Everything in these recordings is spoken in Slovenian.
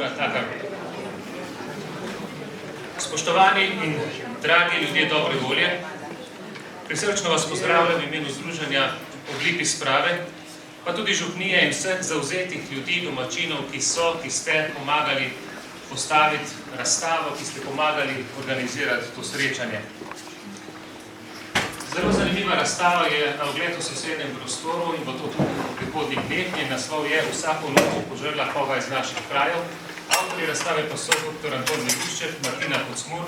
ena taka. Spoštovani in dragi ljudje dobre volje, prisrčno vas pozdravljam v imenu Združenja Oblipi sprave, pa tudi župnije in vseh zavzetih ljudi, domačinov, ki ste pomagali postaviti razstavo, ki ste pomagali organizirati to srečanje. Zelo zanimiva razstava je na ogled v sosednjem prostoru in bo to tudi v prihodnjih dneh. Njen naslov je Vsako noč požrla koga iz naših krajev. Avtorji razstave pa so dr. Anton Melušček, Martina Kocmur,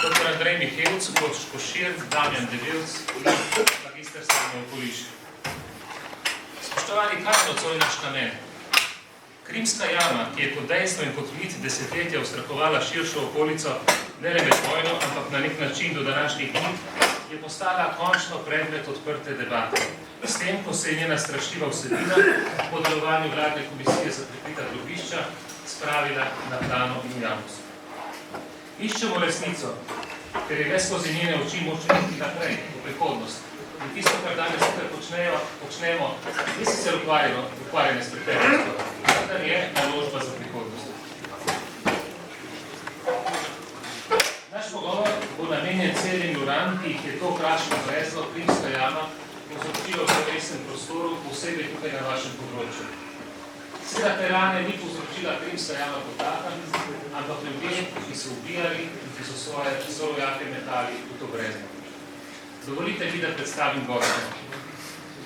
dr. Andrej Mihevc, Uroš Košir, Damjan Debevc in magister Sanja Okoliš. Spoštovani, kaj je nocoj naš namen? Krimska jama, ki je kot dejstvo in kot mit desetletja ustrahovala širšo okolico, ne le med vojno, ampak na nek način do današnjih dni, je postala končno predmet odprte debate. S tem, ko se je njena strašljiva vsebina po delovanju vladne komisije za prikrita grobišča spravila na plano in javnost. Iščemo resnico, ker je res skozi njene oči moč videti naprej, v prihodnost. In tisto, kar danes tukaj počnemo, ni sicer ukvarjene s preteklostjo, vendar je naložba za prihodnost. Naš pogovor bo namenjen celim uran, ki jih je to krašno brezlo, Krimska jama, povzročilo v slovesnem prostoru, posebej tukaj na vašem področju. Seveda te rane ni povzročila Krimska jama kot taka, ampak ljudje, ki so ubijali in ki so svoje sorojake metali v to brezlo. Dovolite mi, da predstavim goste.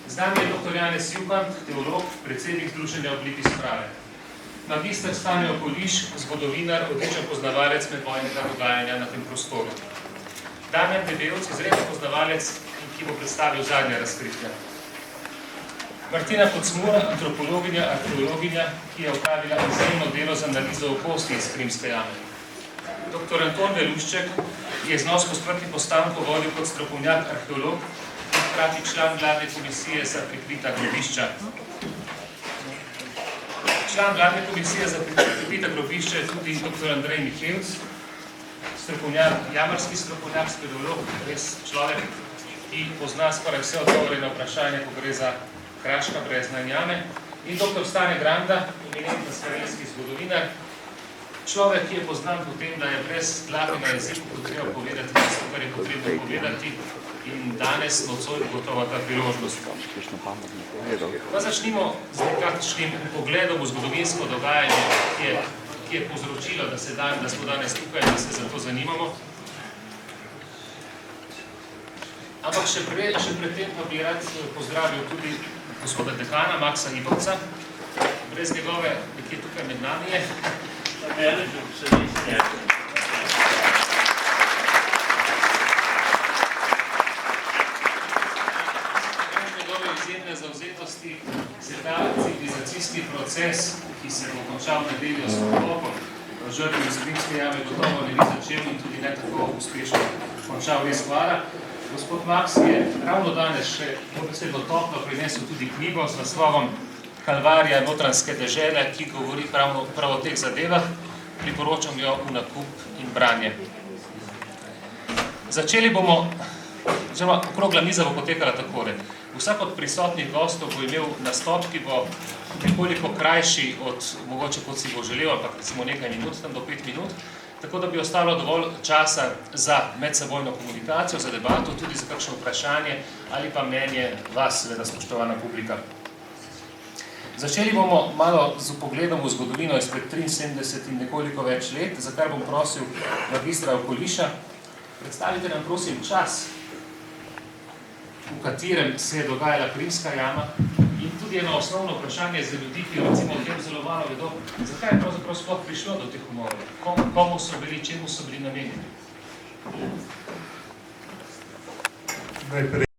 Z nami je dr. Janez Jukant, teolog, predsednik Združenja Oblipi sprave. Magister Sanja Okoliš, zgodovinar, odličen poznavalec medvojnega dogajanja na tem prostoru. Damjan Debevc, izredno poznavalec, ki bo predstavil zadnja razkritja. Martina Kocmur, antropologinja, arheologinja, ki je opravila izjemno delo z analizo okostij iz Krimske jame. Dr. Anton Melušček je znosko smrtnih postankov vodil kot strokovnjak arheolog in hkrati član vladne komisije za prikrita grobišča. Član vladne komisije za prikrita grobišča je tudi dr. Andrej Mihevc, jamarski strokovnjak, speleolog, res človek, ki pozna skoraj vse odgovore na vprašanje, ko gre za kraška brezna in jame, in dr. Stane Granda, eminentni slovenski zgodovinar, človek, ki je poznan po tem, da je brez dlake na jeziku potreba povedati tisto, kar je potrebno povedati, in danes nocoj gotovo ta priložnost. Pa začnimo z nekakšnim pogledom v zgodovinsko dogajanje, ki je povzročilo, da smo danes tukaj, da se za to zanimamo. Ampak še predtem pa bi rad pozdravil tudi gospoda dekana, Maksa Ibovca. Brez njegove, nekje tukaj med nami je. Izjemne zavzetosti se ta civilizacijski proces, ki se bo končal v nedeljo s potopom žrtev iz Krimske jame, gotovo ne bi začel in tudi ne tako uspešno končal, res hvala. Gospod Maks je ravno danes še posebno toplo prinesel tudi knjigo z naslovom Kalvarija notranjske dežele, ki govori prav o teh zadevah. Priporočam jo v nakup in branje. Začeli bomo, oziroma okrogla miza bo potekala takole. Vsak od prisotnih gostov bo imel nastop, ki bo nekoliko krajši od mogoče, kot si bo želel, ampak recimo nekaj minut, tam do 5 minut, tako da bi ostalo dovolj časa za medsebojno komunikacijo, za debato, tudi za kakšno vprašanje ali pa mnenje vas, seveda spoštovana publika. Začeli bomo malo z pogledom v zgodovino izpred 73 in nekoliko več let, za kar bom prosil magistra Okoliša. Predstavite nam, prosim, čas, v katerem se je dogajala Krimska jama, in tudi eno osnovno vprašanje za ljudi, ki recimo o tem zelo malo vedo, zakaj je pravzaprav sploh prišlo do teh umorov, komu so bili, čemu so bili namenjeni.